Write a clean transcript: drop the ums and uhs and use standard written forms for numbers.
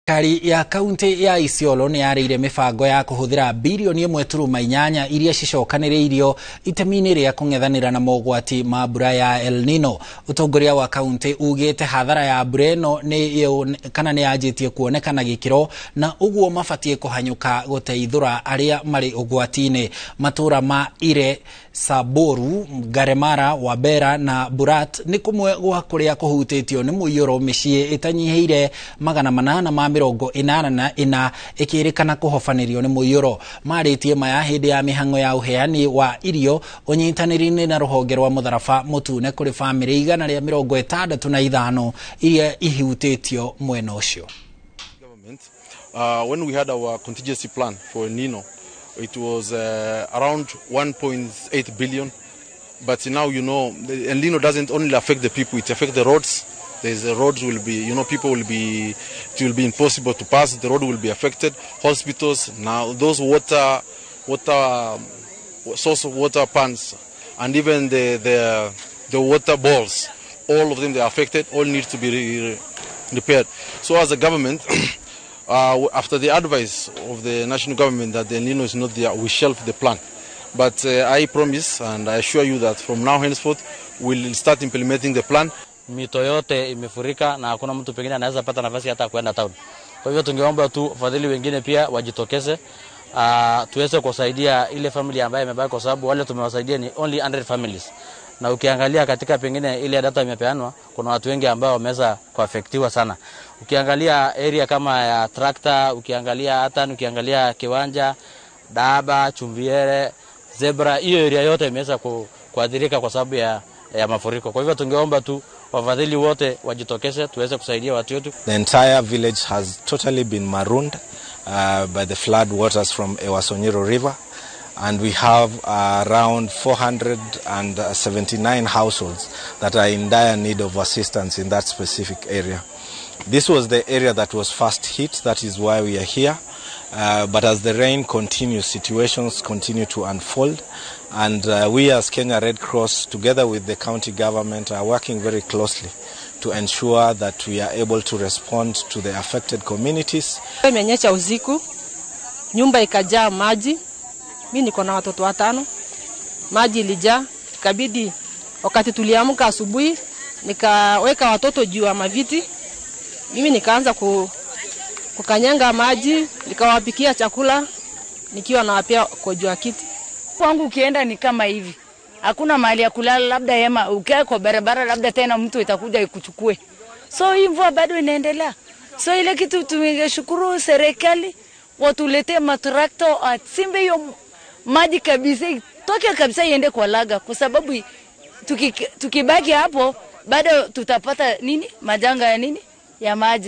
Thirikari ya kaũntĩ ya Isiolo nĩ yarĩire mĩbango ya kũhũthĩra birioni 1.8 iria cicokanĩrĩirio itemi-inĩ rĩa kũng'ethanĩra na mogwati ma mbura ya El Nino. Ũtongoria wa kaũntĩ ugĩte hathara ya mbura ĩno nĩ yanjĩtie kuonekana gĩkĩro na ũguo mabatie kũhanyũka gũteithũra arĩa marĩ ũgwati-inĩ. Matũra ma Ire, Saboru, Garemara, Wabera na Burat nĩ kũmwe gwa kũrĩa kũhutĩtio nĩ mũiyũro, mĩciĩ ĩtanyihĩire 884 ĩkĩrĩkana kũhobanĩrio nĩ mũiyũro. Marĩtie maya hĩndĩ ya mĩhang'o ya ũheani wa irio ũnyitanĩri-inĩ na rũhonge rwa mũtharaba mũtune kũrĩ bamĩrĩ 165 iria ihutĩtio mwena ũcio. When we had our contingency plan for El Nino, it was around 1.8 billion. But now, you know, El Nino doesn't only affect the people, it affects the roads. The roads will be, you know, people will be, it will be impossible to pass. The road will be affected. Hospitals, now those source of water pans, and even the water balls, all of them they are affected. All need to be repaired. So as a government, after the advice of the national government that the El Nino is not there, we shelved the plan. But I promise and I assure you that from now henceforth we'll start implementing the plan. Mito yote imefurika na hakuna mtu pengine anaweza pata nafasi hata kwenda town. Kwa hivyo tungeomba tu wafadhili wengine pia wajitokeze, tuweze kusaidia ile familia ambayo imebaki, kwa sababu wale tumewasaidia ni only 100 families. Na ukiangalia katika pengine ile data imepeanwa, kuna watu wengi ambao wameweza kuafektiwa sana. Ukiangalia area kama ya Tractor, ukiangalia Atan, ukiangalia Kiwanja, Daba, Chumbiere, Zebra, hiyo area yote imeweza kuadhirika kwa sababu ya mafuriko. Kwa hivyo tungeomba tu wafadhili wote wajitokeze tuweze kusaidia watu wetu. The entire village has totally been marooned by the flood waters from Ewasonyiro River, and we have around 479 households that are in dire need of assistance in that specific area. This was the area that was first hit, that is why we are here. But as the rain continues, situations continue to unfold, and we as Kenya Red Cross, together with the county government, are working very closely to ensure that we are able to respond to the affected communities. Imenyesha usiku, nyumba ikajaa maji. Mimi niko na watoto 5. Maji ilijaa, ikabidi wakati tuliamka asubuhi nikaweka watoto juu ya maviti. Mimi nikaanza kukanyanga maji, nikawapikia chakula nikiwa nawapea kwa juu ya kiti. Kwangu ukienda ni kama hivi. Hakuna mahali ya kulala, labda hema, ukiwa kwa barabara labda tena mtu itakuja ikuchukue. So hii mvua bado inaendelea. So ile kitu tumeshukuru serikali watuletee matrakto asimbe hiyo maji kabisa, toke kabisa iende kwa laga, kwa sababu tukibaki hapo bado tutapata nini? Majanga ya nini? Ya maji.